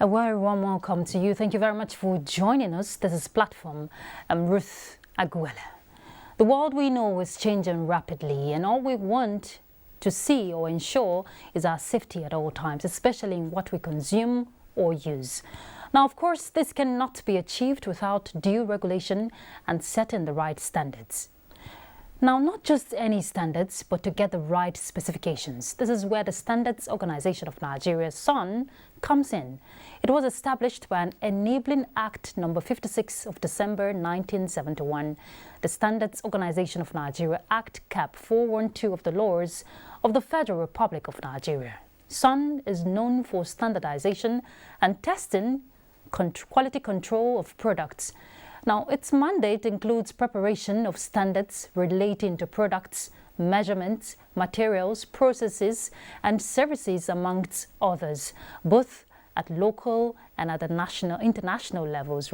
A very warm welcome to you. Thank you very much for joining us. This is Platform. I'm Ruth Aguela. The world we know is changing rapidly, and all we want to see or ensure is our safety at all times, especially in what we consume or use. Now, of course, this cannot be achieved without due regulation and setting the right standards. Now, not just any standards, but to get the right specifications. This is where the Standards Organization of Nigeria, SON, comes in. It was established by an Enabling Act number 56 of December 1971. The Standards Organization of Nigeria Act Cap 412 of the laws of the Federal Republic of Nigeria. SON is known for standardization and testing, quality control of products. Now, its mandate includes preparation of standards relating to products, measurements, materials, processes, and services, amongst others, both at local and at the international levels,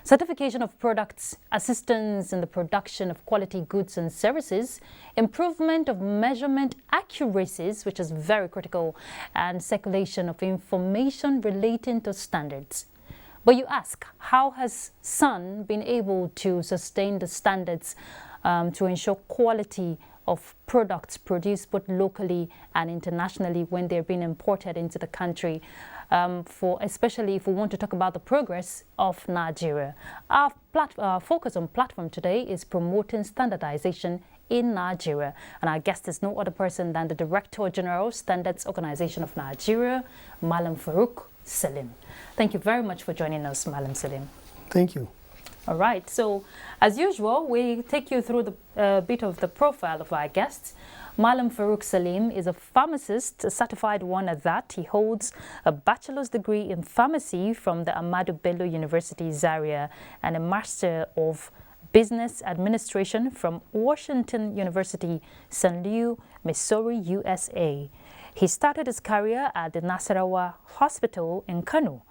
certification of products, assistance in the production of quality goods and services, improvement of measurement accuracies, which is very critical, and circulation of information relating to standards. But you ask, how has SON been able to sustain the standards to ensure quality of products produced both locally and internationally when they're being imported into the country, especially if we want to talk about the progress of Nigeria? Our focus on Platform today is promoting standardization in Nigeria, and our guest is no other person than the Director General, Standards Organization of Nigeria, Malam Farouk Salim. Thank you very much for joining us, Malam Salim. Thank you. All right, so as usual, we take you through the bit of the profile of our guests. Malam Farouk Salim is a pharmacist, a certified one at that. He holds a bachelor's degree in pharmacy from the Ahmadu Bello University, Zaria, and a master of business administration from Washington University, St. Louis, Missouri, USA. He started his career at the Nasarawa Hospital in Kano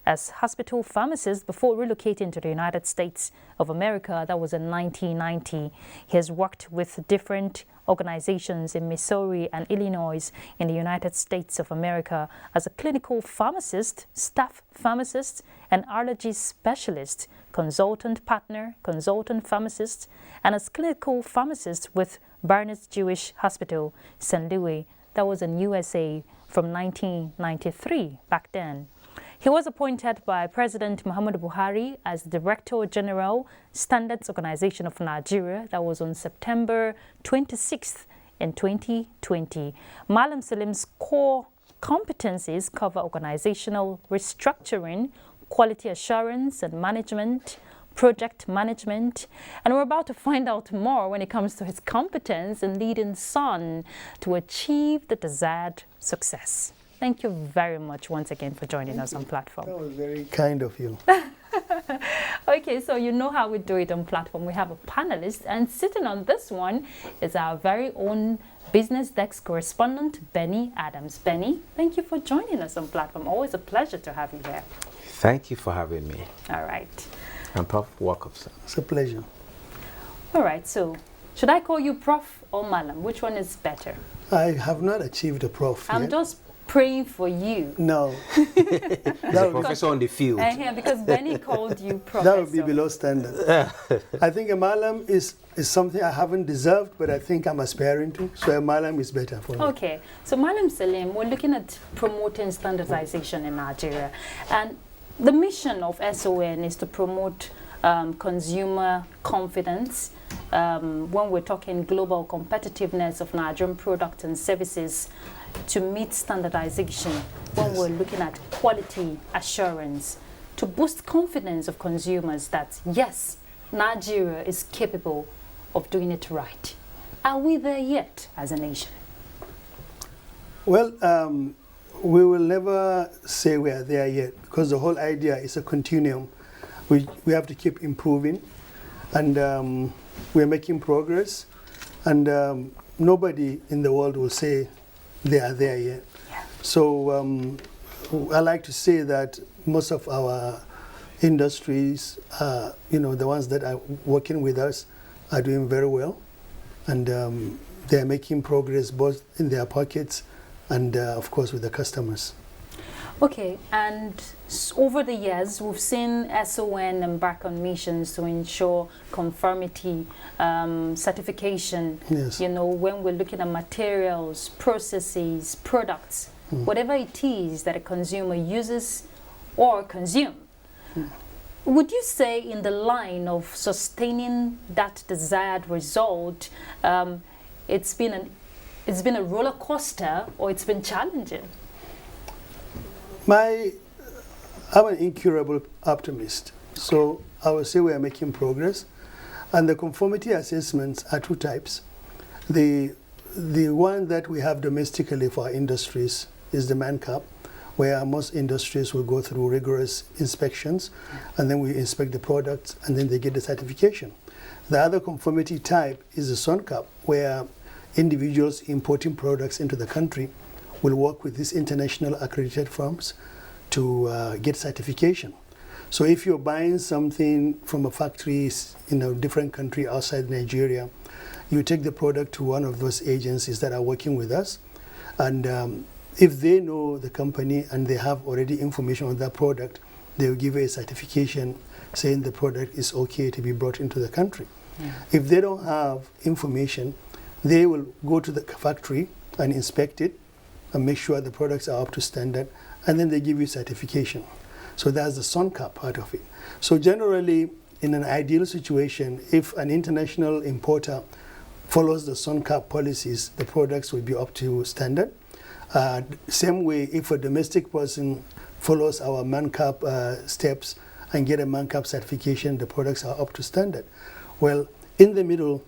as hospital pharmacist before relocating to the United States of America. That was in 1990. He has worked with different organizations in Missouri and Illinois in the United States of America as a clinical pharmacist, staff pharmacist, and allergy specialist, consultant partner, consultant pharmacist, and as clinical pharmacist with Barnes Jewish Hospital, St. Louis. That was in USA from 1993 back then. He was appointed by President Muhammadu Buhari as Director General, Standards Organization of Nigeria. That was on September 26th in 2020. Malam Salim's core competencies cover organizational restructuring, quality assurance and management, project management, and we're about to find out more when it comes to his competence in leading SON to achieve the desired success. Thank you very much once again for joining us on Platform. That was very kind of you. Okay, so you know how we do it on Platform. We have a panelist, and sitting on this one is our very own business desk correspondent, Benny Adams. Benny, thank you for joining us on Platform. Always a pleasure to have you here. Thank you for having me. All right. And Prof, welcome, sir. It's a pleasure. All right, so should I call you Prof or Malam? Which one is better? I have not achieved a prof I'm yet. just praying for you. No. The professor on the field. Because Benny called you professor. That would be below standard. I think a Malam is something I haven't deserved, but I think I'm aspiring to. So a Malam is better for me. Okay, so Malam Salim, we're looking at promoting standardization in Nigeria. And the mission of SON is to promote consumer confidence when we're talking global competitiveness of Nigerian products and services to meet standardization, when we're looking at quality assurance, to boost confidence of consumers that, yes, Nigeria is capable of doing it right. Are we there yet as a nation? Well, we will never say we are there yet, because the whole idea is a continuum. We have to keep improving, and we're making progress, and nobody in the world will say they are there yet. Yeah. So I like to say that most of our industries, the ones that are working with us are doing very well, and they're making progress both in their pockets and of course with the customers. Okay, and over the years, we've seen SON embark on missions to ensure conformity, certification. Yes. You know, when we're looking at materials, processes, products, whatever it is that a consumer uses or consume. Would you say in the line of sustaining that desired result, it's been a roller coaster or it's been challenging? I'm an incurable optimist, so I would say we are making progress. And the conformity assessments are two types. The one that we have domestically for our industries is the MANCAP, where most industries will go through rigorous inspections, and then we inspect the products, and then they get the certification. The other conformity type is the SONCAP, where individuals importing products into the country will work with these international accredited firms to get certification. So if you're buying something from a factory in a different country outside Nigeria, you take the product to one of those agencies that are working with us, and if they know the company and they have already information on that product, they will give you a certification saying the product is okay to be brought into the country. Yeah. If they don't have information, they will go to the factory and inspect it and make sure the products are up to standard, and then they give you certification. So that's the SONCAP part of it. So generally, in an ideal situation, if an international importer follows the SONCAP policies, the products will be up to standard. Same way, if a domestic person follows our MANCAP steps and get a MANCAP certification, the products are up to standard. Well, in the middle,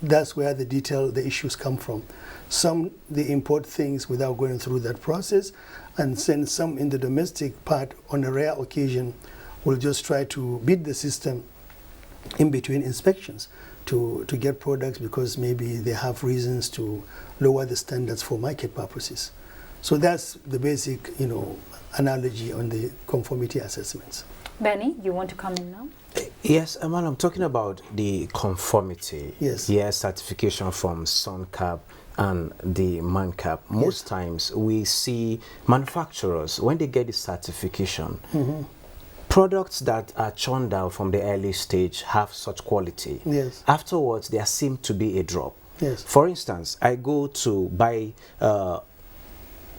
that's where the issues come from. Some, they import things without going through that process, and then some in the domestic part, on a rare occasion, will just try to beat the system in between inspections to get products because maybe they have reasons to lower the standards for market purposes. So that's the basic, analogy on the conformity assessments. Benny, you want to come in now? Yes, I'm talking about the conformity. Yes. Yes, certification from SONCAP and the MANCAP. Most times we see manufacturers, when they get the certification, products that are churned out from the early stage have such quality. Yes. Afterwards, there seems to be a drop. Yes. For instance, I go to buy a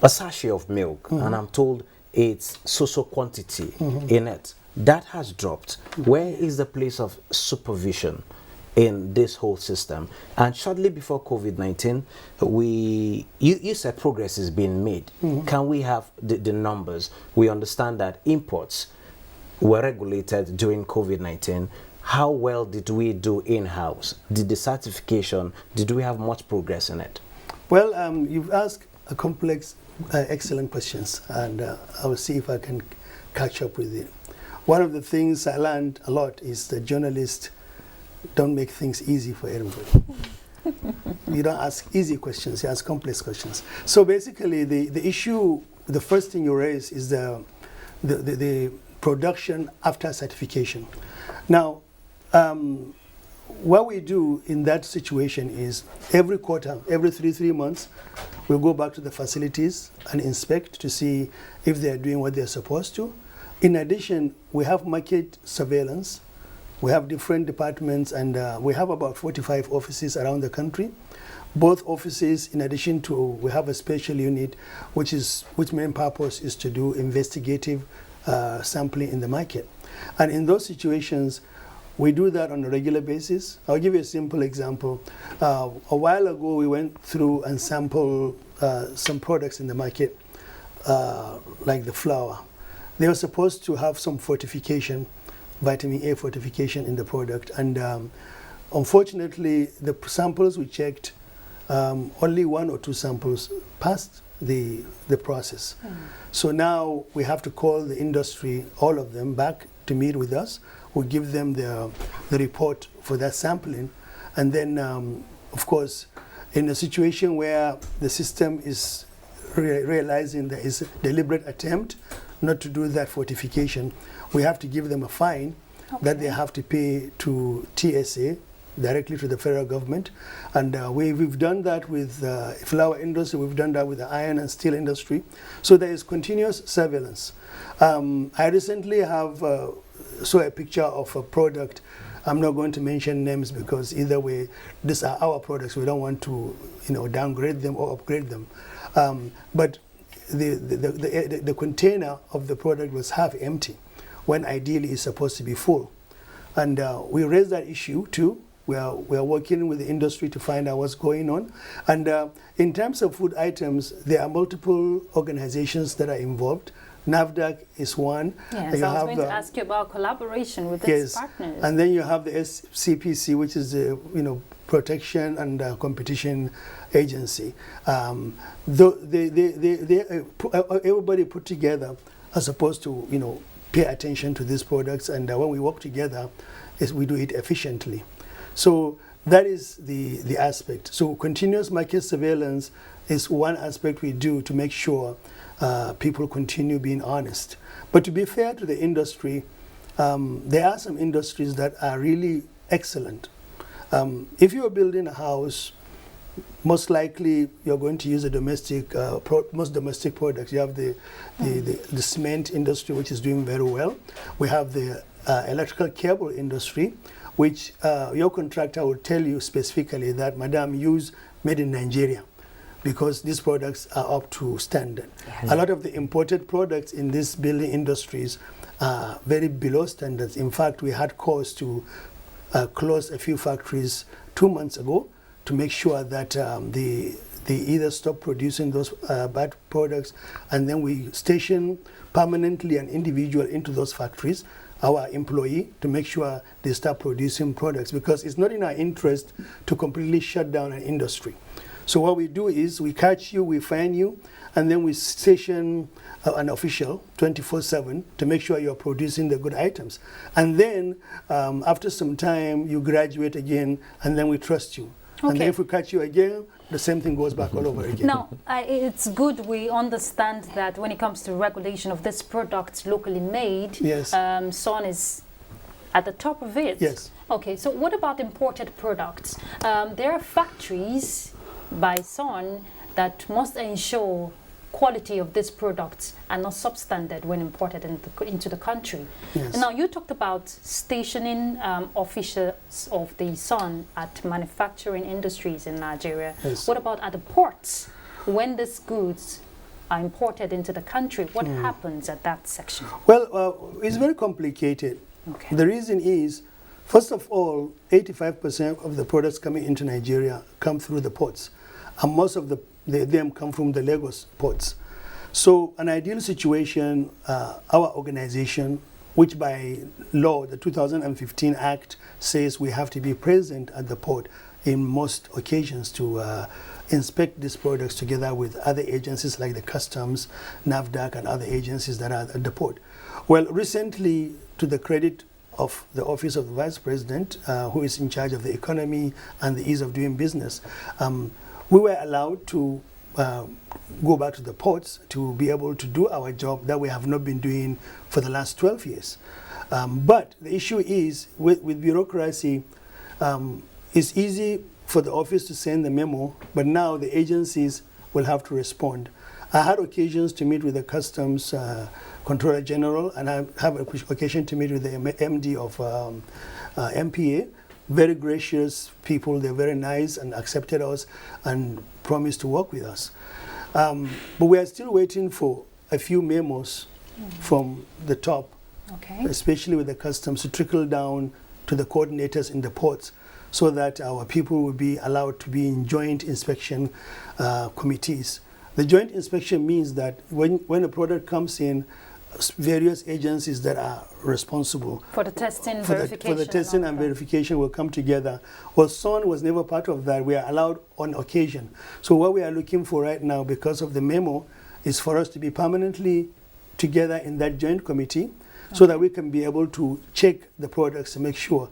sachet of milk, and I'm told it's so quantity in it. That has dropped. Where is the place of supervision in this whole system? And shortly before COVID-19, you said progress is being made. Can we have the numbers? We understand that imports were regulated during COVID-19. How well did we do in-house? Did the certification, did we have much progress in it? Well, you've asked a complex, excellent questions, and I will see if I can catch up with you. One of the things I learned a lot is that journalists don't make things easy for everybody. You don't ask easy questions, you ask complex questions. So basically, the issue, the first thing you raise is the production after certification. Now, what we do in that situation is every quarter, every three months, we'll go back to the facilities and inspect to see if they're doing what they're supposed to. In addition, we have market surveillance. We have different departments, and we have about 45 offices around the country. Both offices, in addition to, we have a special unit, which main purpose is to do investigative sampling in the market. And in those situations, we do that on a regular basis. I'll give you a simple example. A while ago, we went through and sampled some products in the market, like the flour. They were supposed to have some fortification, vitamin A fortification in the product. And unfortunately, the samples we checked, only 1 or 2 samples passed the process. So now we have to call the industry, all of them, back to meet with us. We'll give them the report for that sampling. And then, of course, in a situation where the system is realizing there is a deliberate attempt not to do that fortification, we have to give them a fine that they have to pay to TSA, directly to the federal government. And we've done that with flour industry, we've done that with the iron and steel industry. So there is continuous surveillance. I recently have saw a picture of a product. I'm not going to mention names because either way, these are our products. We don't want to, downgrade them or upgrade them. But the container of the product was half empty, when ideally it's supposed to be full. And we raised that issue too. We are working with the industry to find out what's going on. And in terms of food items, there are multiple organizations that are involved. NAFDAC is one. Yes, I was going to ask you about collaboration with its partners. And then you have the SCPC, which is the Protection and Competition Agency. Everybody put together are supposed to pay attention to these products, and when we work together, we do it efficiently. So that is the aspect. So continuous market surveillance is one aspect we do to make sure people continue being honest. But to be fair to the industry, there are some industries that are really excellent. If you are building a house, most likely you're going to use a domestic, most domestic products. You have the cement industry, which is doing very well. We have the electrical cable industry, which your contractor will tell you specifically that, Madam, use made in Nigeria, because these products are up to standard. Yes. A lot of the imported products in these building industries are very below standards. In fact, we had cause to close a few factories 2 months ago to make sure that they either stop producing those bad products, and then we station permanently an individual into those factories, our employee, to make sure they start producing products, because it's not in our interest to completely shut down an industry. So what we do is we catch you, we fine you, and then we station an official 24/7 to make sure you're producing the good items. And then after some time, you graduate again, and then we trust you. Okay. And then if we catch you again, the same thing goes back all over again. Now, it's good we understand that when it comes to regulation of this product locally made, yes. SON is at the top of it. Yes. Okay, so what about imported products? There are factories by SON that must ensure quality of these products are not substandard when imported into the country. Yes. Now, you talked about stationing officials of the SON at manufacturing industries in Nigeria. Yes. What about at the ports? When these goods are imported into the country, what happens at that section? Well, it's very complicated. Okay. The reason is, first of all, 85% of the products coming into Nigeria come through the ports, and most of them come from the Lagos ports. So an ideal situation, our organization, which by law, the 2015 Act says we have to be present at the port in most occasions to inspect these products together with other agencies like the Customs, NAFDAC, and other agencies that are at the port. Well, recently, to the credit of the Office of the Vice President, who is in charge of the economy and the ease of doing business, we were allowed to go back to the ports to be able to do our job that we have not been doing for the last 12 years. But the issue is, with bureaucracy, it's easy for the office to send the memo, but now the agencies will have to respond. I had occasions to meet with the Customs Controller General, and I have an occasion to meet with the MD of NTA. Very gracious people, they're very nice and accepted us and promised to work with us. But we are still waiting for a few memos from the top, especially with the Customs, to trickle down to the coordinators in the ports, so that our people will be allowed to be in joint inspection committees. The joint inspection means that when a product comes in, various agencies that are responsible for the testing, verification, for the testing and verification will come together. Well, SON was never part of that. We are allowed on occasion. So what we are looking for right now, because of the memo, is for us to be permanently together in that joint committee, so that we can be able to check the products to make sure.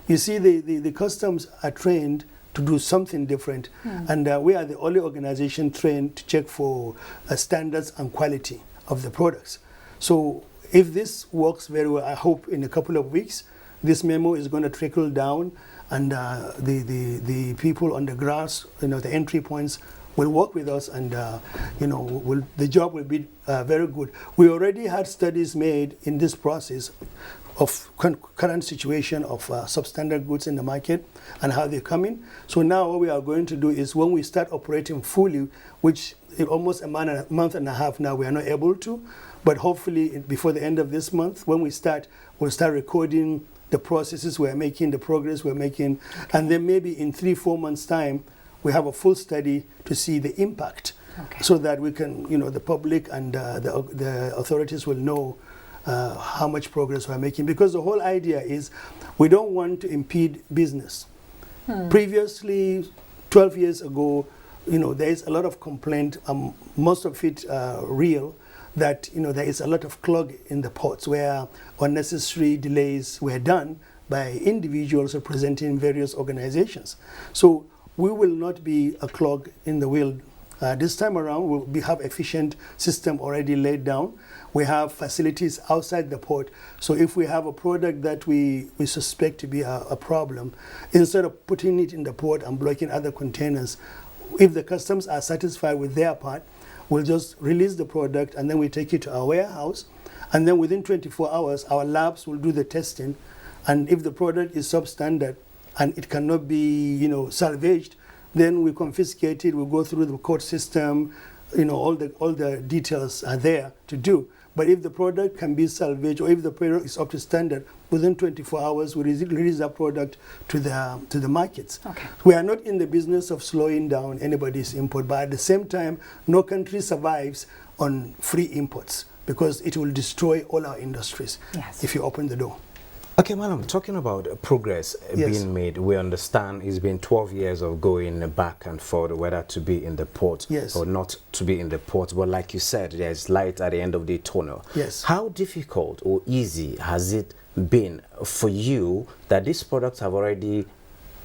You see, the customs are trained to do something different, and we are the only organization trained to check for standards and quality of the products. So if this works very well, I hope in a couple of weeks, this memo is going to trickle down, and the people on the grass, the entry points, will work with us, and the job will be very good. We already had studies made in this process of current situation of substandard goods in the market and how they come in. So now what we are going to do is, when we start operating fully, which in almost a month and a half now we are not able to, but hopefully before the end of this month, when we start, we'll start recording the processes we're making, the progress we're making, and then maybe in 3-4 months' time, we have a full study to see the impact, so that we can, the public and the authorities will know how much progress we're making. Because the whole idea is, we don't want to impede business. Previously, 12 years ago, there is a lot of complaint, most of it real, that there is a lot of clog in the ports where unnecessary delays were done by individuals representing various organizations. So we will not be a clog in the wheel. This time around, we have efficient system already laid down. We have facilities outside the port. So if we have a product that we suspect to be a problem, instead of putting it in the port and blocking other containers, if the customs are satisfied with their part, we'll just release the product, and then we take it to our warehouse. And then within 24 hours, our labs will do the testing. And if the product is substandard and it cannot be, salvaged, then we confiscate it. We go through the court system. All the details are there to do. But if the product can be salvaged, or if the product is up to standard, within 24 hours, we release that product to the markets. We are not in the business of slowing down anybody's import, but at the same time, no country survives on free imports, because it will destroy all our industries if you open the door. Okay, Madam, talking about progress being made, we understand it's been 12 years of going back and forth, whether to be in the port or not to be in the port. But like you said, there's light at the end of the tunnel. How difficult or easy has it been for you that these products have already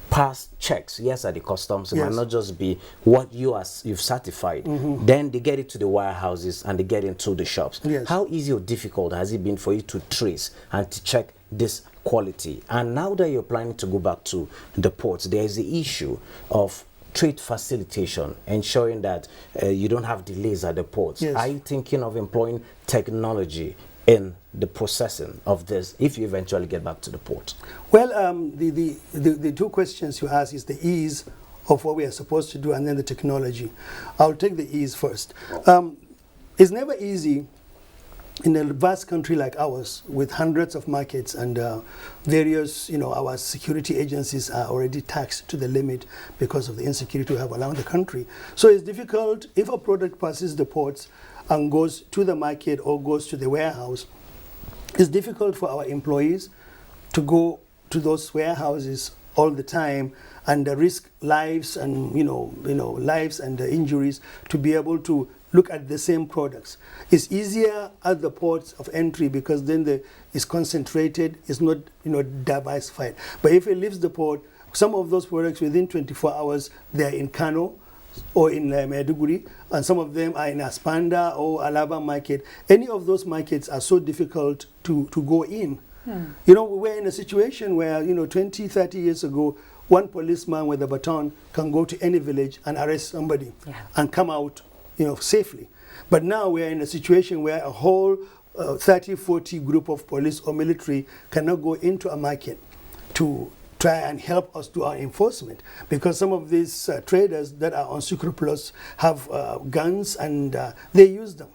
passed checks, at the customs, it might not just be what you've certified, then they get it to the warehouses and they get into the shops. How easy or difficult has it been for you to trace and to check this quality? And now that you're planning to go back to the ports, there is the issue of trade facilitation, ensuring that you don't have delays at the ports. Are you thinking of employing technology in the processing of this if you eventually get back to the port? Well, the two questions you ask is the ease of what we are supposed to do, and then the technology. I'll take the ease first. It's never easy in a vast country like ours, with hundreds of markets and various, our security agencies are already taxed to the limit because of the insecurity we have around the country. So it's difficult if a product passes the ports and goes to the market or goes to the warehouse. It's difficult for our employees to go to those warehouses all the time and risk lives and lives and injuries to be able to look at the same products. It's easier at the ports of entry because then it's concentrated, it's not diversified. But if it leaves the port, some of those products within 24 hours they're in Kano or in Maiduguri, and some of them are in Aspanda or Alaba market. Any of those markets are so difficult to go in. We're in a situation where 20, 30 years ago, one policeman with a baton can go to any village and arrest somebody and come out safely. But now we're in a situation where a whole 30, 40 group of police or military cannot go into a market to try and help us do our enforcement, because some of these traders that are unscrupulous have guns and they use them.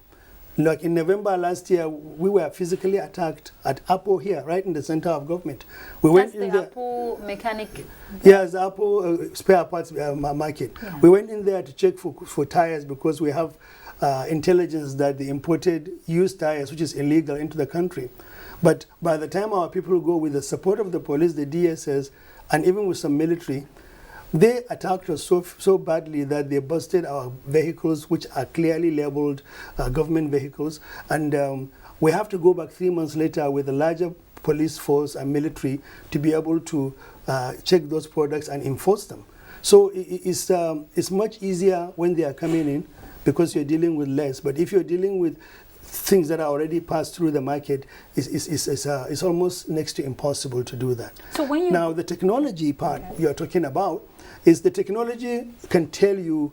Like in November last year, we were physically attacked at Apple here, right in the center of government. We went in there. Apple mechanic. Yes, the Apple spare parts market. We went in there to check for tires because we have intelligence that they imported used tires, which is illegal, into the country. But by the time our people go with the support of the police, the DSS, and even with some military, they attacked us so badly that they busted our vehicles, which are clearly labeled government vehicles. And we have to go back 3 months later with a larger police force and military to be able to check those products and enforce them. So it's much easier when they are coming in because you're dealing with less. But if you're dealing with things that are already passed through the market is almost next to impossible to do that. So when you now the technology part you're talking about is the technology can tell you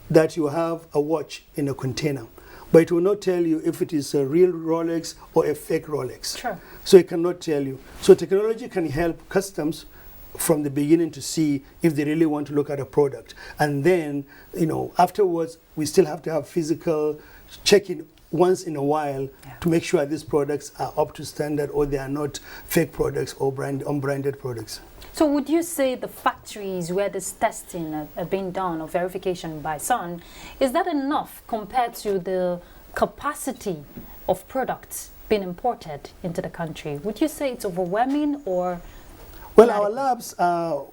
that you have a watch in a container, but it will not tell you if it is a real Rolex or a fake Rolex. Sure. So it cannot tell you. So technology can help customs from the beginning to see if they really want to look at a product. And then, afterwards, we still have to have physical checking once in a while to make sure these products are up to standard or they are not fake products or unbranded products. So would you say the factories where this testing are being done or verification by Sun, is that enough compared to the capacity of products being imported into the country? Would you say it's overwhelming or? Well, our labs,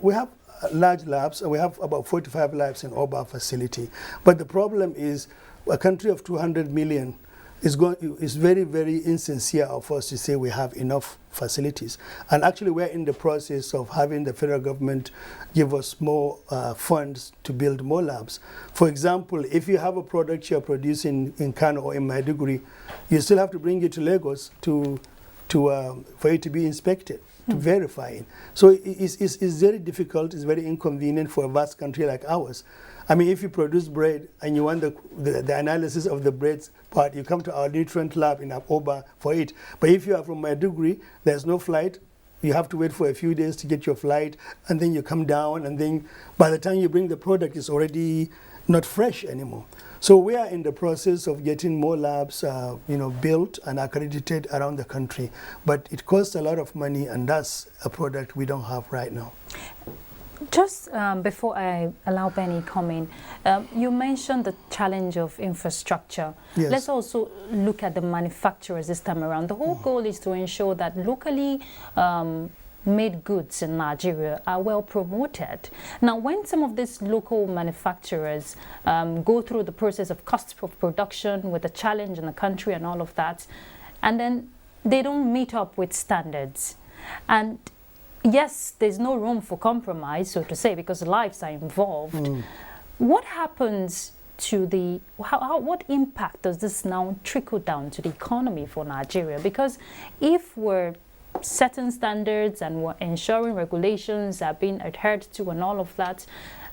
we have large labs. We have about 45 labs in all our facility. But the problem is a country of 200 million is very, very insincere of us to say we have enough facilities. And actually, we're in the process of having the federal government give us more funds to build more labs. For example, if you have a product you're producing in Kano or in Maiduguri, you still have to bring it to Lagos for it to be inspected, to verify it. So it's very difficult, it's very inconvenient for a vast country like ours. I mean, if you produce bread and you want the analysis of the bread's part, you come to our nutrient lab in Abuja for it. But if you are from Maiduguri, there's no flight. You have to wait for a few days to get your flight, and then you come down, and then by the time you bring the product, it's already not fresh anymore. So we are in the process of getting more labs, built and accredited around the country. But it costs a lot of money, and that's a product we don't have right now. Just before I allow Benny comment, you mentioned the challenge of infrastructure. Yes. Let's also look at the manufacturers this time around. The whole goal is to ensure that locally made goods in Nigeria are well promoted. Now, when some of these local manufacturers go through the process of cost of production with the challenge in the country and all of that, and then they don't meet up with standards, and yes, there's no room for compromise, so to say, because lives are involved. What happens to what impact does this now trickle down to the economy for Nigeria? Because if we're setting standards and we're ensuring regulations are being adhered to and all of that,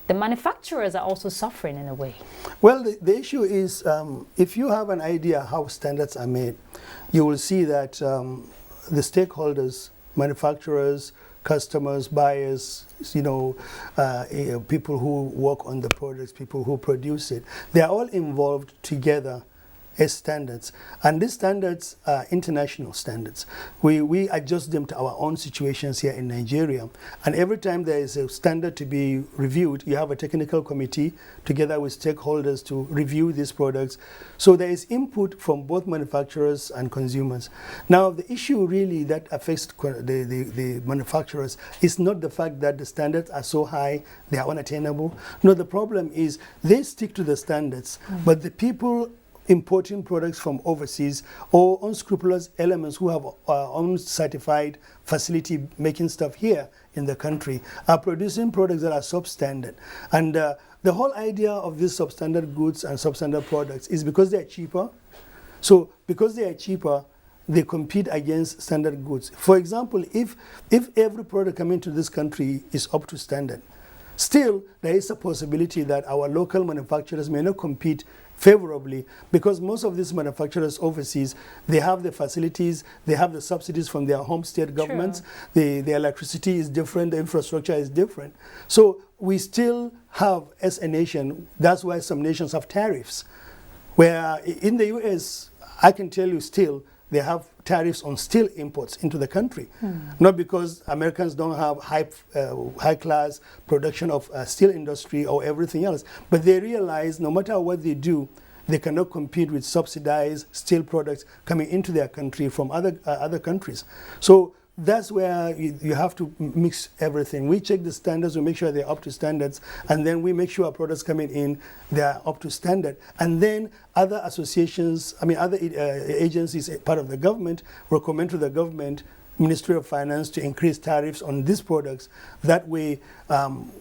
the manufacturers are also suffering in a way. Well, the issue is if you have an idea how standards are made, you will see that the stakeholders, manufacturers, customers, buyers, people who work on the products, people who produce it, they are all involved together as standards. And these standards are international standards. We adjust them to our own situations here in Nigeria. And every time there is a standard to be reviewed, you have a technical committee together with stakeholders to review these products. So there is input from both manufacturers and consumers. Now, the issue really that affects the manufacturers is not the fact that the standards are so high, they are unattainable. No, the problem is they stick to the standards, but the people importing products from overseas or unscrupulous elements who have uncertified facility making stuff here in the country are producing products that are substandard. And the whole idea of these substandard goods and substandard products is because they are cheaper. So because they are cheaper, they compete against standard goods. For example, if every product coming to this country is up to standard, still there is a possibility that our local manufacturers may not compete favorably, because most of these manufacturers overseas, they have the facilities, they have the subsidies from their home state governments. The electricity is different, the infrastructure is different. So we still have, as a nation, that's why some nations have tariffs, where in the US, I can tell you still, they have tariffs on steel imports into the country. Not because Americans don't have high class production of steel industry or everything else, but they realize no matter what they do, they cannot compete with subsidized steel products coming into their country from other countries. So that's where you have to mix everything. We check the standards, we make sure they're up to standards, and then we make sure our products coming in, they're up to standard. And then other associations, other agencies, part of the government, recommend to the government, Ministry of Finance, to increase tariffs on these products. That way,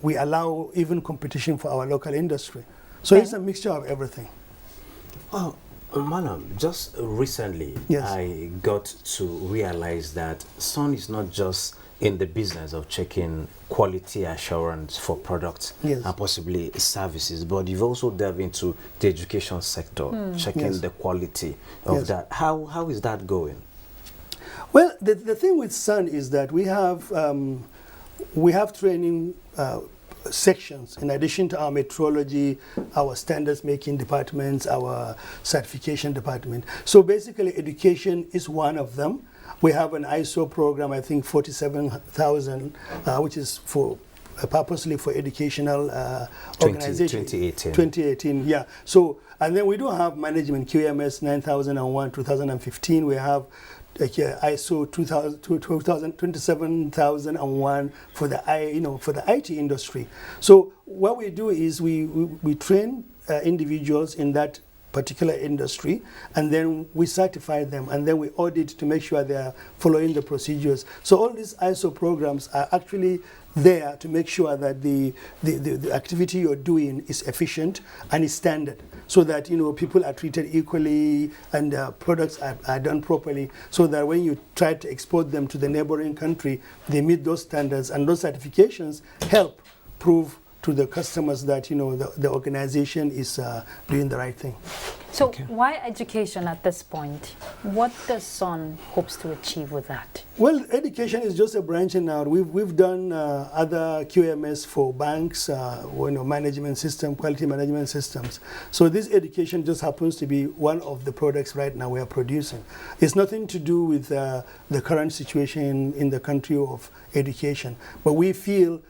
we allow even competition for our local industry. So it's a mixture of everything. Well, Malam, just recently, Yes. I got to realize that Sun is not just in the business of checking quality assurance for products Yes. and possibly services, but you've also delved into the education sector, checking Yes. the quality of Yes. that. How is that going? Well, the thing with Sun is that we have training sections in addition to our metrology, our standards making departments, our certification department. So basically education is one of them. We have an ISO program, I think 47,000, which is for purposely for educational organization. 2018. 2018, yeah. So, and then we do have management, QMS 9001, 2015. We have ISO 27,001 for the for the IT industry. So what we do is we train individuals in that particular industry, and then we certify them, and then we audit to make sure they are following the procedures. So all these ISO programs are actually there to make sure that the activity you're doing is efficient and is standard, so that people are treated equally and products are done properly, so that when you try to export them to the neighboring country, they meet those standards, and those certifications help prove to the customers that the organization is doing the right thing. So why education at this point? What does Sun hopes to achieve with that? Well, education is just a branching out. We've done other QMS for banks, management system, quality management systems. So this education just happens to be one of the products right now we are producing. It's nothing to do with the current situation in the country of education, but we feel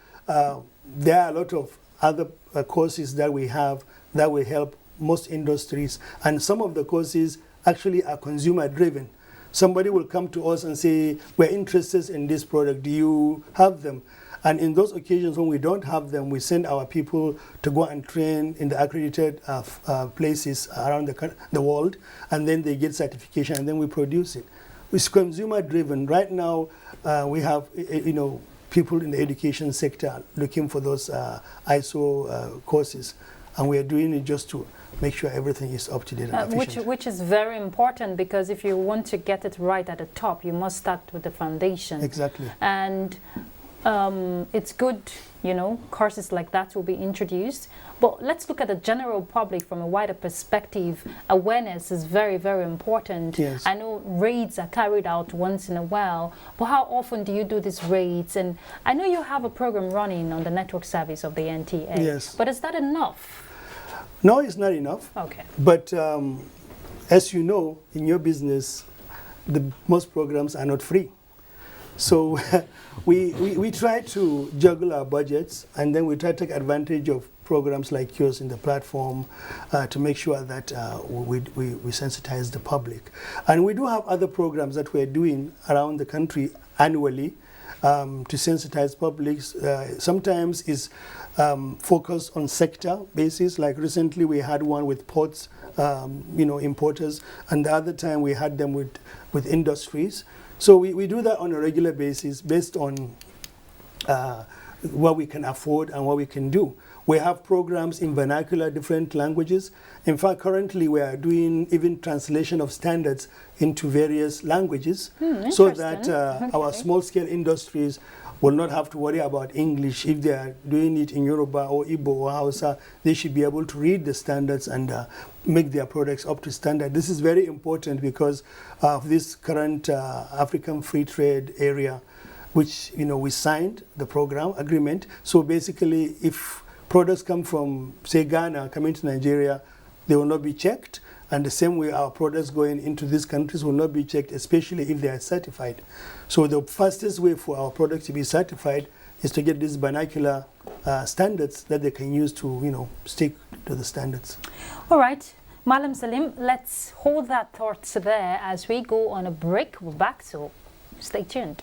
there are a lot of other courses that we have that will help most industries, and some of the courses actually are consumer driven. Somebody will come to us and say, we're interested in this product, do you have them? And in those occasions when we don't have them, we send our people to go and train in the accredited places around the world, and then they get certification, and then we produce it. It's consumer driven. Right now we have people in the education sector looking for those ISO courses, and we are doing it just to make sure everything is up to date and efficient. Which is very important, because if you want to get it right at the top, you must start with the foundation. Exactly. And it's good, courses like that will be introduced. But let's look at the general public from a wider perspective. Awareness is very, very important. Yes. I know raids are carried out once in a while, but how often do you do these raids? And I know you have a program running on the network service of the NTA. Yes. But is that enough? No, it's not enough. Okay. But as you know, in your business, most programs are not free. So we try to juggle our budgets, and then we try to take advantage of programs like yours in the platform to make sure that we sensitize the public. And we do have other programs that we're doing around the country annually to sensitize publics. Sometimes is focused on sector basis. Like recently we had one with ports, importers, and the other time we had them with industries. So we do that on a regular basis based on what we can afford and what we can do. We have programs in vernacular, different languages. In fact, currently we are doing even translation of standards into various languages, so that our small-scale industries will not have to worry about English. If they are doing it in Yoruba or Igbo or Hausa, they should be able to read the standards and make their products up to standard. This is very important because of this current African free trade area, which we signed the program agreement. So basically, if products come from, say, Ghana coming to Nigeria, they will not be checked. And the same way our products going into these countries will not be checked, especially if they are certified. So the fastest way for our products to be certified is to get these vernacular standards that they can use to, stick to the standards. All right. Malam Salim, let's hold that thought there as we go on a break. We're back, so stay tuned.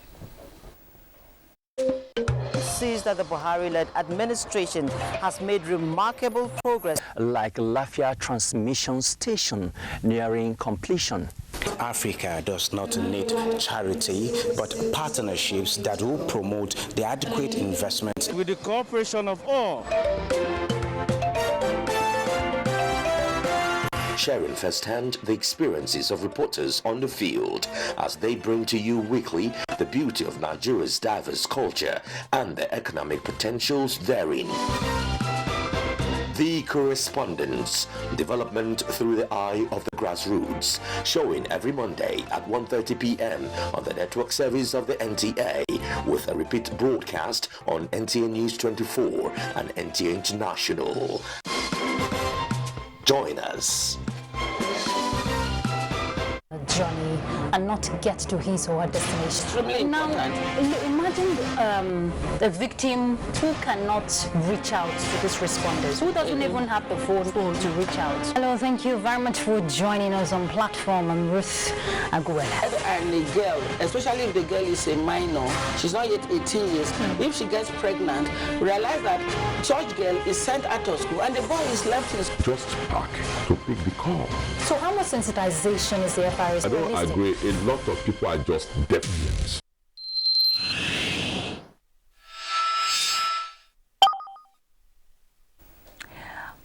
Sees that the Buhari-led administration has made remarkable progress, like Lafia Transmission Station nearing completion. Africa does not need charity, but partnerships that will promote the adequate investment. With the cooperation of all. sharing firsthand the experiences of reporters on the field as they bring to you weekly the beauty of Nigeria's diverse culture and the economic potentials therein. The Correspondence, development through the eye of the grassroots, showing every Monday at 1:30 p.m. on the network service of the NTA, with a repeat broadcast on NTA News 24 and NTA International. Join us. Journey and not get to his or her destination. Really now, imagine a victim who cannot reach out to these responders, who doesn't even have the phone to reach out. Hello, thank you very much for joining us on platform. I'm Ruth Aguela. And the girl, especially if the girl is a minor, she's not yet 18 years, if she gets pregnant, realize that church girl is sent out of school and the boy is left in school. Just park to pick the call. So how much sensitization is the FIS? I don't agree. A lot of people are just defiant.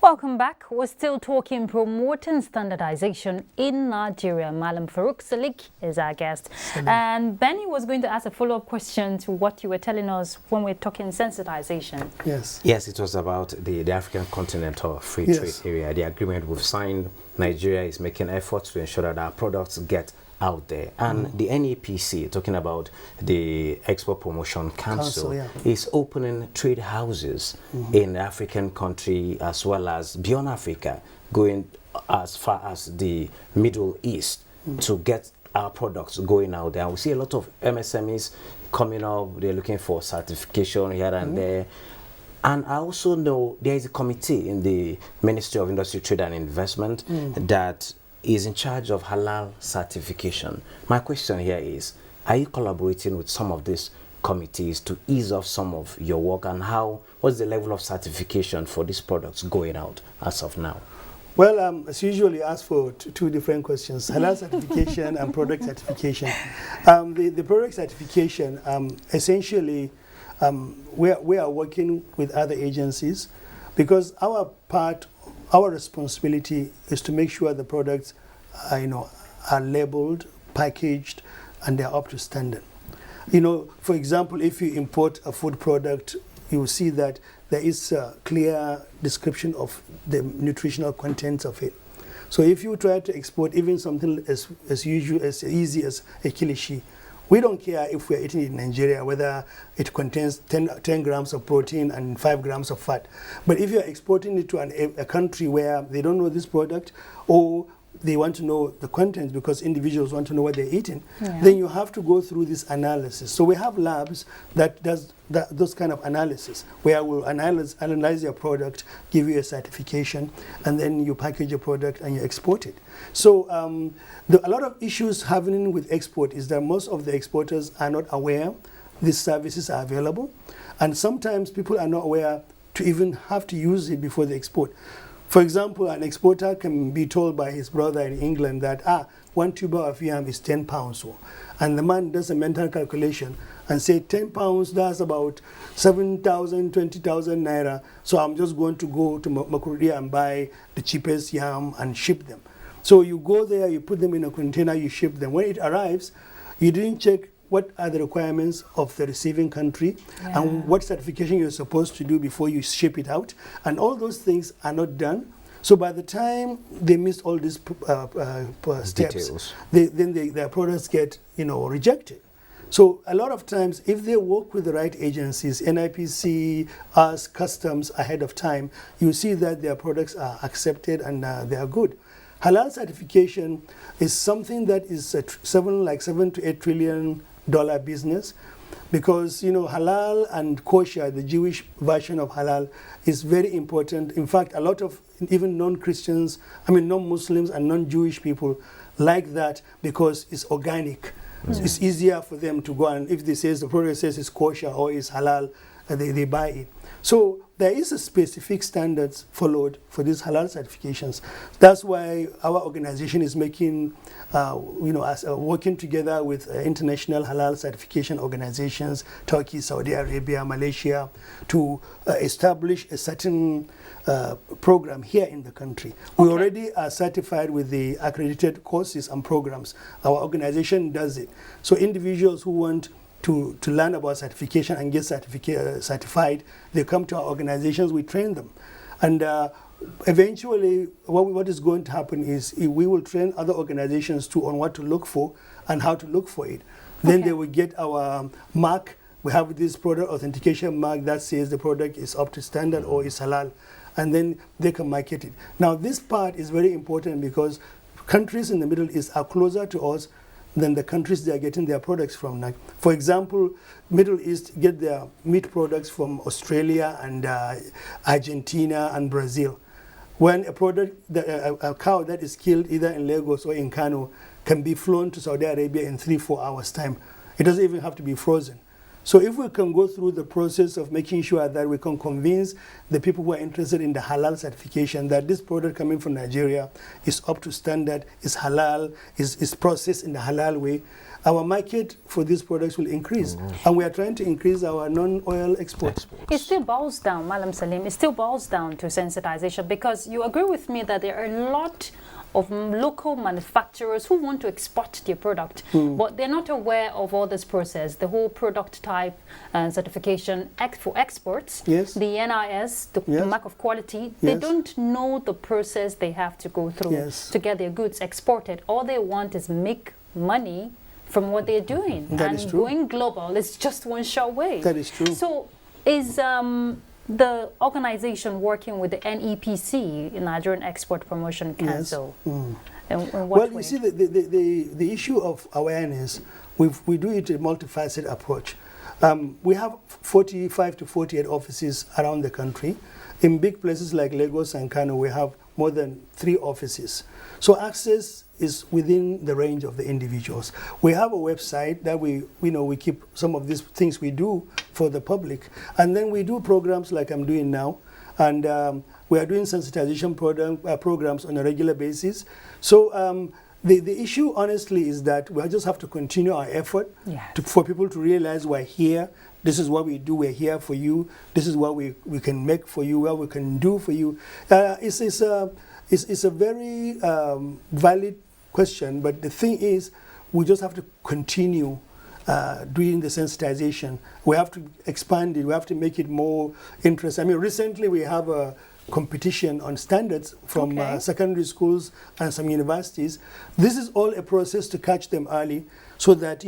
Welcome back. We're still talking promoting standardization in Nigeria. Malam Farouk Salim is our guest. Salim. And Benny was going to ask a follow-up question to what you were telling us when we're talking sensitization. Yes. Yes, it was about the African Continental Free Trade Area. The agreement we've signed, Nigeria is making efforts to ensure that our products get out there. And the NEPC, talking about the Export Promotion Council, is opening trade houses in the African country as well as beyond Africa, going as far as the Middle East to get our products going out there. And we see a lot of MSMEs coming up. They're looking for certification here and there. And I also know there is a committee in the Ministry of Industry, Trade and Investment that is in charge of halal certification. My question here is, are you collaborating with some of these committees to ease off some of your work, and what's the level of certification for these products going out as of now? Well, as usual, you ask for two different questions, halal certification and product certification. The product certification, essentially, we are working with other agencies because our responsibility is to make sure the products are labeled, packaged, and they're up to standard. For example, if you import a food product, you will see that there is a clear description of the nutritional contents of it. So if you try to export even something as easy as a kilishi, we don't care if we're eating it in Nigeria, whether it contains 10 grams of protein and 5 grams of fat. But if you're exporting it to a country where they don't know this product, or they want to know the contents because individuals want to know what they're eating, then you have to go through this analysis. So we have labs that does those kind of analysis, where we'll analyze your product, give you a certification, and then you package your product and you export it. So a lot of issues happening with export is that most of the exporters are not aware these services are available, and sometimes people are not aware to even have to use it before they export. For example, an exporter can be told by his brother in England that 1 tuber of yam is 10 pounds. And the man does a mental calculation and say 10 pounds, that's about 7,000, 20,000 naira. So I'm just going to go to Makurdi and buy the cheapest yam and ship them. So you go there, you put them in a container, you ship them. When it arrives, you didn't check what are the requirements of the receiving country and what certification you're supposed to do before you ship it out. And all those things are not done. So by the time they miss all these steps, their products get rejected. So a lot of times, if they work with the right agencies, NIPC, us, customs, ahead of time, you see that their products are accepted and they are good. Halal certification is something that is a $7 to $8 trillion business, because halal and kosher, the Jewish version of halal, is very important. In fact, a lot of even non-Christians, non-Muslims and non-Jewish people like that because it's organic. It's easier for them to go, and if the product says it's kosher or it's halal, they buy it. So there is a specific standards followed for these halal certifications. That's why our organization is making, working together with international halal certification organizations, Turkey, Saudi Arabia, Malaysia, to establish a certain program here in the country. We already are certified with the accredited courses and programs. Our organization does it. So individuals who want to learn about certification and get certified, they come to our organizations, we train them. And eventually, what is going to happen is we will train other organizations too on what to look for and how to look for it. Then they will get our mark. We have this product authentication mark that says the product is up to standard or is halal, and then they can market it. Now, this part is very important because countries in the Middle East are closer to us than the countries they are getting their products from. Like, for example, Middle East get their meat products from Australia and Argentina and Brazil. When a product, a cow that is killed either in Lagos or in Kano can be flown to Saudi Arabia in 3-4 hours time. It doesn't even have to be frozen. So if we can go through the process of making sure that we can convince the people who are interested in the halal certification that this product coming from Nigeria is up to standard, is halal, is processed in the halal way, our market for these products will increase. And we are trying to increase our non-oil exports. It still boils down, Madam Salim, it still boils down to sensitization, because you agree with me that there are a lot of local manufacturers who want to export their product, but they're not aware of all this process, the whole product type certification for exports, the NIS, the mark of quality. They don't know the process they have to go through to get their goods exported. All they want is make money from what they're doing. That is true. Going global is just one short way. That is true. So is the organization working with the NEPC, Nigerian Export Promotion Council? In what well, way? you see, the issue of awareness, we do it a multifaceted approach. We have 45 to 48 offices around the country. In big places like Lagos and Kano, we have more than 3 offices. So access is within the range of the individuals. We have a website that we keep some of these things we do for the public. And then we do programs like I'm doing now. And we are doing sensitization programs on a regular basis. So the issue, honestly, is that we just have to continue our effort for people to realize we're here. This is what we do. We're here for you. This is what we can make for you, what we can do for you. It's a very valid question, but the thing is, we just have to continue doing the sensitization. We have to expand it. We have to make it more interesting. I mean, recently we have a competition on standards from secondary schools and some universities. This is all a process to catch them early, so that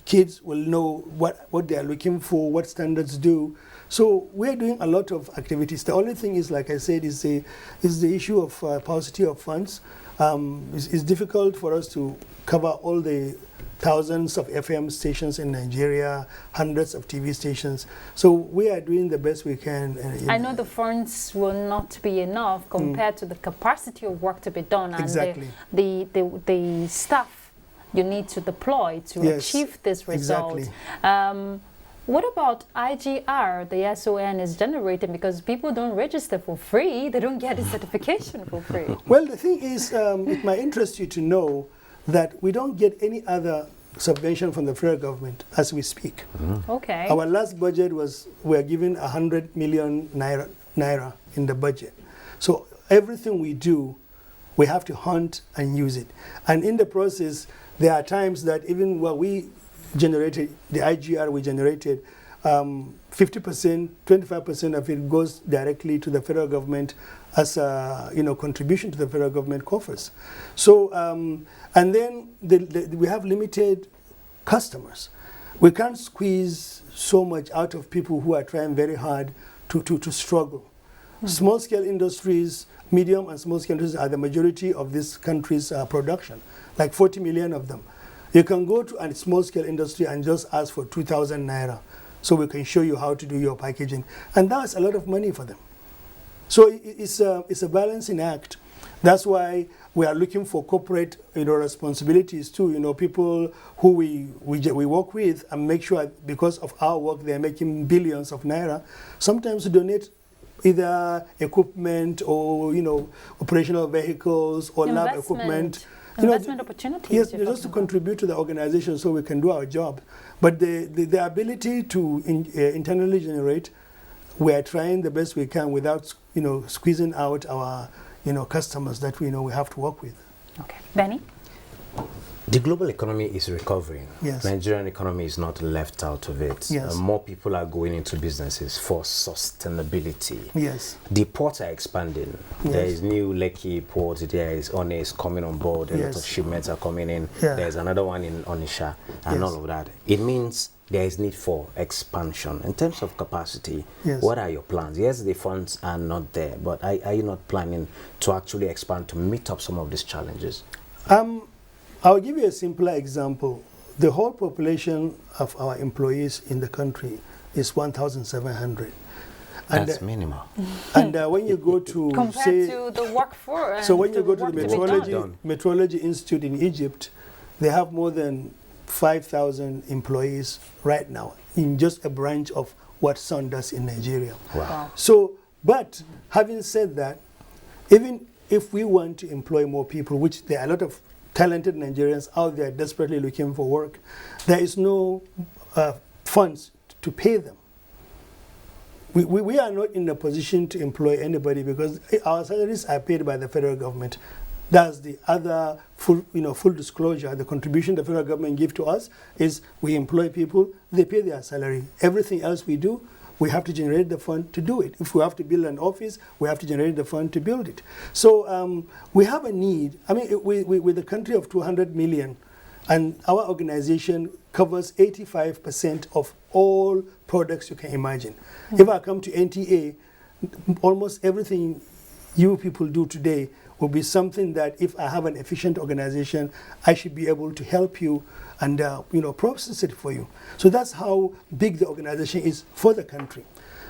kids will know what they are looking for, what standards do. So we're doing a lot of activities. The only thing is, like I said, is the issue of paucity of funds. It's difficult for us to cover all the thousands of FM stations in Nigeria, hundreds of TV stations. So we are doing the best we can. I know the funds will not be enough compared to the capacity of work to be done and the staff you need to deploy to achieve this result. What about IGR the SON is generating? Because people don't register for free, they don't get a certification for free. Well, the thing is, it might interest you to know that we don't get any other subvention from the federal government as we speak. Okay. Our last budget we are given 100 million naira in the budget. So everything we do, we have to hunt and use it. And in the process, there are times that even what we generated, the IGR we generated, 50%, 25% of it goes directly to the federal government as a contribution to the federal government coffers. So and then we have limited customers. We can't squeeze so much out of people who are trying very hard to struggle. Small scale industries, medium and small scale industries are the majority of this country's production, like 40 million of them. You can go to a small scale industry and just ask for 2,000 naira, so we can show you how to do your packaging. And that's a lot of money for them. So it's a balancing act. That's why we are looking for corporate, responsibilities too. People who we work with, and make sure because of our work they're making billions of naira. Sometimes we donate either equipment or operational vehicles or lab equipment. Investment opportunities. Yes, just to contribute to the organization so we can do our job. But the ability to internally generate, we are trying the best we can without squeezing out our customers that we have to work with. Okay, Benny. The global economy is recovering. Yes. Nigerian economy is not left out of it. Yes. More people are going into businesses for sustainability. Yes. The ports are expanding. Yes. There is new Lekki port. There is Onis coming on board. A lot of shipments are coming in. Yeah. There's another one in Onisha and all of that. It means there is need for expansion. In terms of capacity, what are your plans? Yes, the funds are not there, but are you not planning to actually expand to meet up some of these challenges? I'll give you a simpler example. The whole population of our employees in the country is 1,700. That's minimal. And when you go to compared to the workforce, so when you go to the Meteorology Institute in Egypt, they have more than 5,000 employees right now in just a branch of what Sun does in Nigeria. Wow. So, but having said that, even if we want to employ more people, which there are a lot of talented Nigerians out there desperately looking for work, there is no funds to pay them. We are not in a position to employ anybody because our salaries are paid by the federal government. That's the other full disclosure. The contribution the federal government gives to us is we employ people, they pay their salary. Everything else we do, we have to generate the fund to do it. If we have to build an office, we have to generate the fund to build it. So we have a need. I mean, with a country of 200 million, and our organization covers 85% of all products you can imagine. If I come to NTA, almost everything you people do today will be something that if I have an efficient organization, I should be able to help you and process it for you. So that's how big the organization is for the country.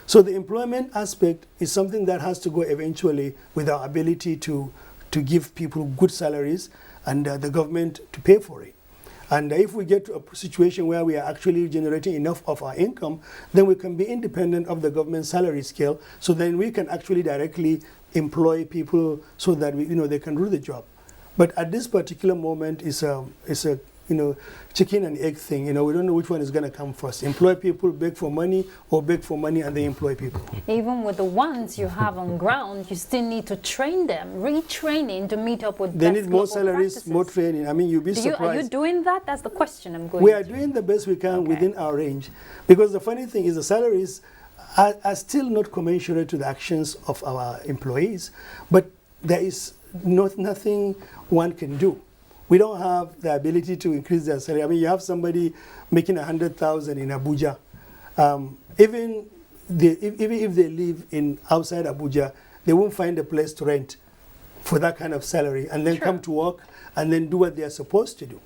So the employment aspect is something that has to go eventually with our ability to give people good salaries and the government to pay for it. And if we get to a situation where we are actually generating enough of our income, then we can be independent of the government salary scale. So then we can actually directly employ people so that they can do the job. But at this particular moment, it's a chicken and egg thing. We don't know which one is going to come first. Employ people, beg for money, or beg for money and then employ people. Even with the ones you have on ground, you still need to train them, retraining to meet up with They need more salaries, practices. More training. I mean, you'll be surprised. Are you doing that? That's the question I'm going We are doing the best we can within our range. Because the funny thing is the salaries are still not commensurate to the actions of our employees. But there is nothing one can do. We don't have the ability to increase their salary. I mean, you have somebody making 100,000 in Abuja. Even if they live outside Abuja, they won't find a place to rent for that kind of salary and then come to work and then do what they are supposed to do.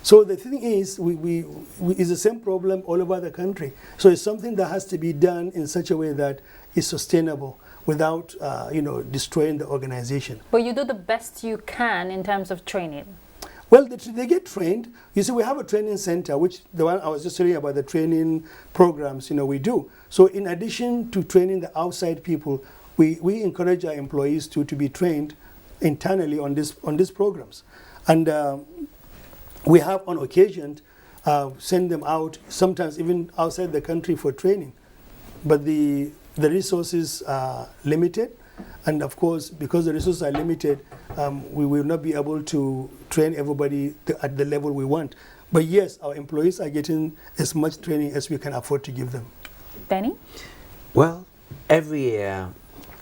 So the thing is, it's the same problem all over the country. So it's something that has to be done in such a way that is sustainable without, destroying the organization. But you do the best you can in terms of training. Well, they get trained. You see, we have a training center, which the one I was just telling you about, the training programs, we do. So in addition to training the outside people, we encourage our employees to be trained internally on these programs. And we have on occasion send them out, sometimes even outside the country for training. But the resources are limited. And of course, because the resources are limited, we will not be able to train everybody at the level we want. But yes, our employees are getting as much training as we can afford to give them. Benny? Well, every year,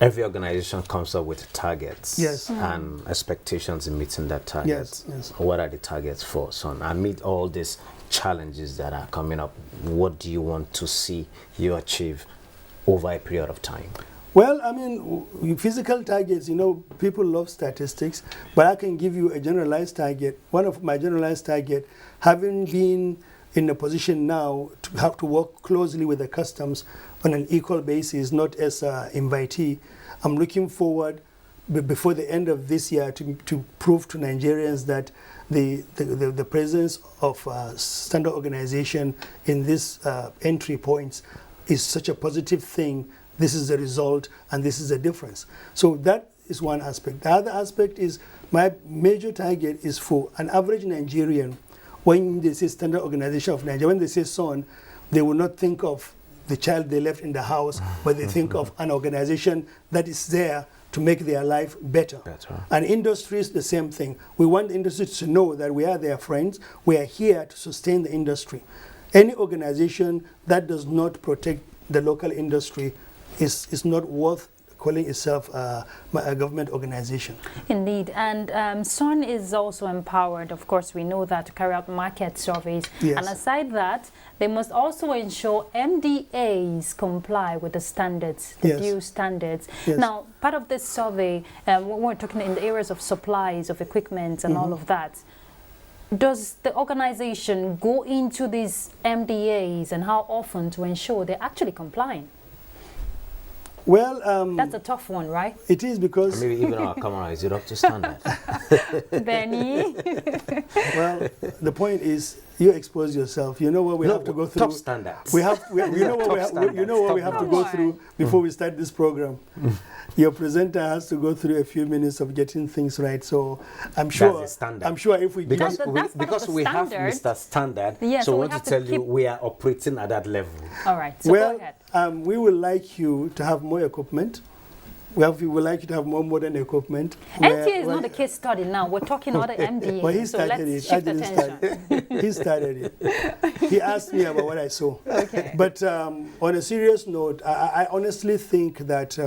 every organization comes up with targets and expectations in meeting that target. Yes. What are the targets for Sun? Amid all these challenges that are coming up, what do you want to see you achieve over a period of time? Well, I mean, physical targets, people love statistics, but I can give you a generalized target. One of my generalized target, having been in a position now to have to work closely with the customs on an equal basis, not as an invitee, I'm looking forward before the end of this year to prove to Nigerians that the presence of standard organization in these entry points is such a positive thing. This is the result, and this is the difference. So that is one aspect. The other aspect is my major target is for an average Nigerian. When they say Standard Organization of Nigeria, when they say SON, they will not think of the child they left in the house, but they think of an organization that is there to make their life better. And industries, the same thing. We want industries to know that we are their friends. We are here to sustain the industry. Any organization that does not protect the local industry is not worth calling itself a government organization. Indeed, and SON is also empowered, of course, we know that, to carry out market surveys. Yes. And aside that, they must also ensure MDAs comply with the standards, the Yes. due standards. Yes. Now, part of this survey, we're talking in the areas of supplies, of equipment, and all of that. Does the organization go into these MDAs, and how often, to ensure they're actually complying? Well, That's a tough one, right? it is because Maybe even our camera, is it up to standard? Benny? well, the point is you expose yourself. You know what we have to go through. Top standards. We you know what we have, you know what we have to go through before we start this program. Your presenter has to go through a few minutes of getting things right. So I'm sure. That's the standard. I'm sure if we Because That's we, part of because the we have standard. Mr. Standard, Yeah, so so I we want to have to tell you keep- we are operating at that level. All right, so go ahead. we would like you to have more equipment. We would like you to have more modern equipment. NTA is not a case study now. We're talking other MDA. Well, he so started let's it. I shift didn't attention. start it. He started it. He asked me about what I saw. Okay. But on a serious note, I honestly think that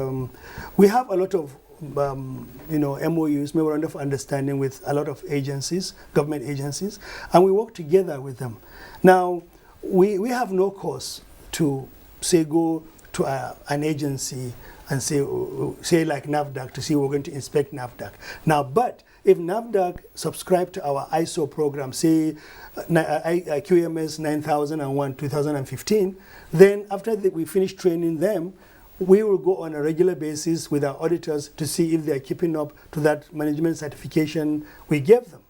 we have a lot of MOUs, memorandum of understanding, with a lot of agencies, government agencies, and we work together with them. Now, we have no cause to say go to an agency and say like NAFDAC to see we're going to inspect NAFDAC. Now, but if NAFDAC subscribe to our ISO program, say QMS 9001 2015, then after we finish training them, we will go on a regular basis with our auditors to see if they are keeping up to that management certification we gave them.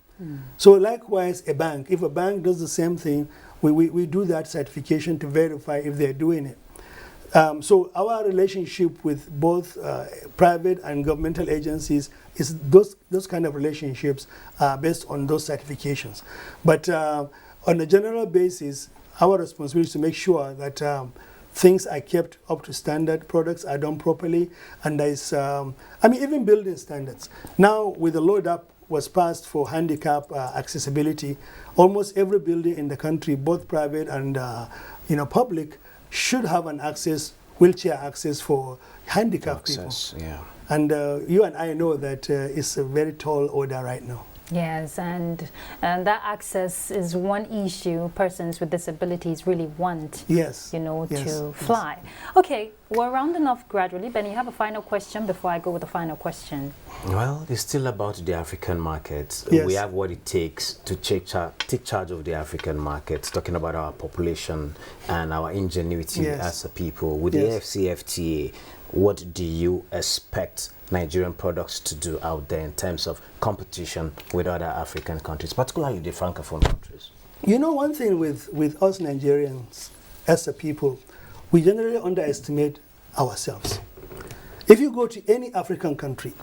So likewise, a bank, if a bank does the same thing, we do that certification to verify if they're doing it. So our relationship with both private and governmental agencies is those kind of relationships based on those certifications. But on a general basis, our responsibility is to make sure that things are kept up to standard, products are done properly, and there is, even building standards. Now, with the load up was passed for handicap accessibility, almost every building in the country, both private and public, should have an wheelchair access for handicapped people. Yeah. And you and I know that it's a very tall order right now. Yes, and that access is one issue persons with disabilities really want, Yes. to fly. Okay, we're rounding off gradually. Ben, you have a final question before I go with the final question? Well, it's still about the African market. Yes. We have what it takes to take charge of the African market, talking about our population and our ingenuity as a people. With the AFCFTA, what do you expect Nigerian products to do out there in terms of competition with other African countries, particularly the Francophone countries? One thing with us Nigerians as a people, we generally underestimate ourselves. If you go to any African country,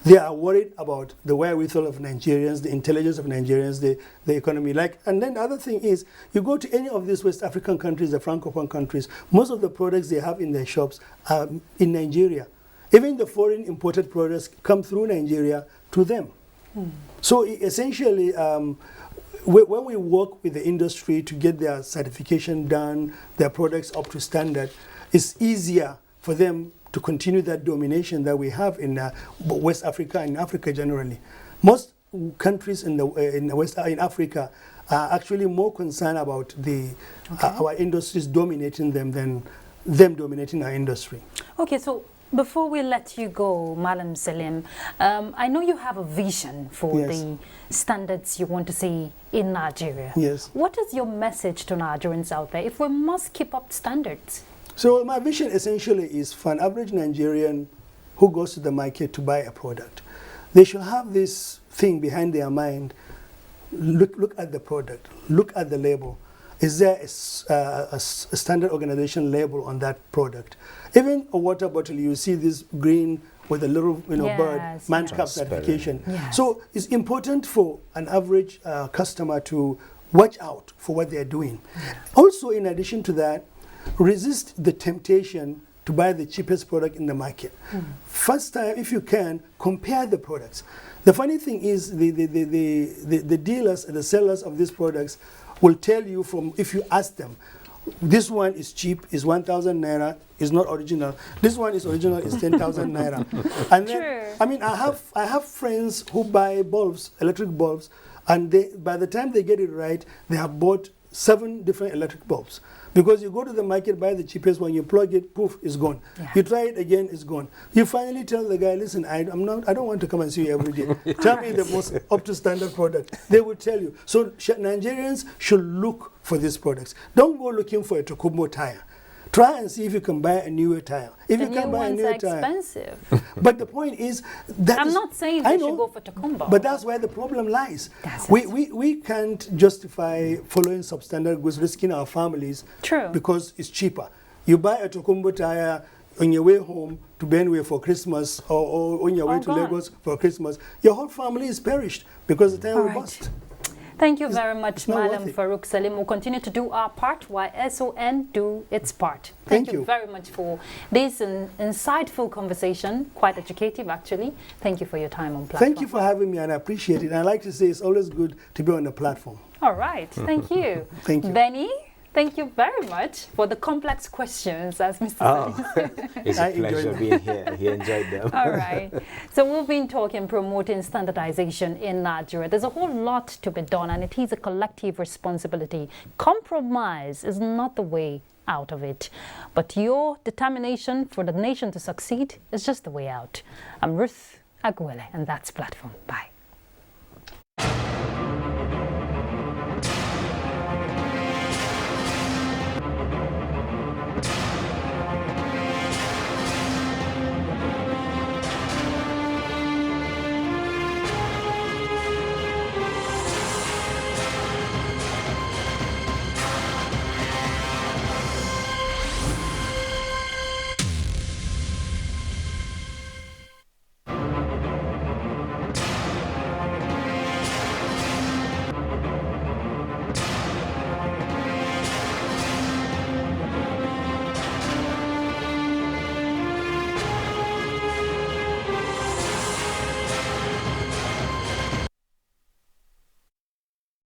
they are worried about the wherewithal of Nigerians, the intelligence of Nigerians, the economy. And then the other thing is, you go to any of these West African countries, the Francophone countries, most of the products they have in their shops are in Nigeria. Even the foreign imported products come through Nigeria to them. So essentially, when we work with the industry to get their certification done, their products up to standard, it's easier for them to continue that domination that we have in West Africa and Africa generally. Most countries in Africa are actually more concerned about our industries dominating them than them dominating our industry. Okay, so before we let you go, Madam Salim, I know you have a vision for the standards you want to see in Nigeria. Yes. What is your message to Nigerians out there if we must keep up standards? So my vision essentially is for an average Nigerian who goes to the market to buy a product, they should have this thing behind their mind. Look at the product, look at the label. Is there a standard organization label on that product? Even a water bottle, you see this green with a little bird, man-cap certification. Yes. So it's important for an average customer to watch out for what they're doing. Also, in addition to that, resist the temptation to buy the cheapest product in the market. First time, if you can, compare the products. The funny thing is the dealers and the sellers of these products will tell you if you ask them, this one is cheap, is 1,000 naira, is not original. This one is original, is 10,000 naira. And then, I mean, I have friends who buy bulbs, electric bulbs, and by the time they get it right, they have bought 7 different electric bulbs. Because you go to the market, buy the cheapest one, you plug it, poof, it's gone. Yeah. You try it again, it's gone. You finally tell the guy, listen, I don't want to come and see you every day. Tell me the most up-to-standard product. They will tell you. So Nigerians should look for these products. Don't go looking for a Tokumbo tire. Try and see if you can buy a newer tire. If you can buy a newer tire, expensive. But the point is that I'm not saying they should go for Tokumbo. But that's where the problem lies. We can't justify following substandard goods, risking our families. True. Because it's cheaper. You buy a Tokumbo tire on your way home to Benue for Christmas, or on your way to Lagos for Christmas. Your whole family is perished because the tire will bust. Thank you very much, Madam Farouk Salim. We'll continue to do our part while SON do its part. Thank you very much for this insightful conversation, quite educative actually. Thank you for your time on platform. Thank you for having me, and I appreciate it. And I like to say it's always good to be on the platform. All right, thank you. Thank you. Benny, thank you very much for the complex questions, as Mr. Salim said. It's a pleasure being here. He enjoyed them. All right. So we've been talking, promoting standardization in Nigeria. There's a whole lot to be done, and it is a collective responsibility. Compromise is not the way out of it, but your determination for the nation to succeed is just the way out. I'm Ruth Aguele, and that's Platform. Bye.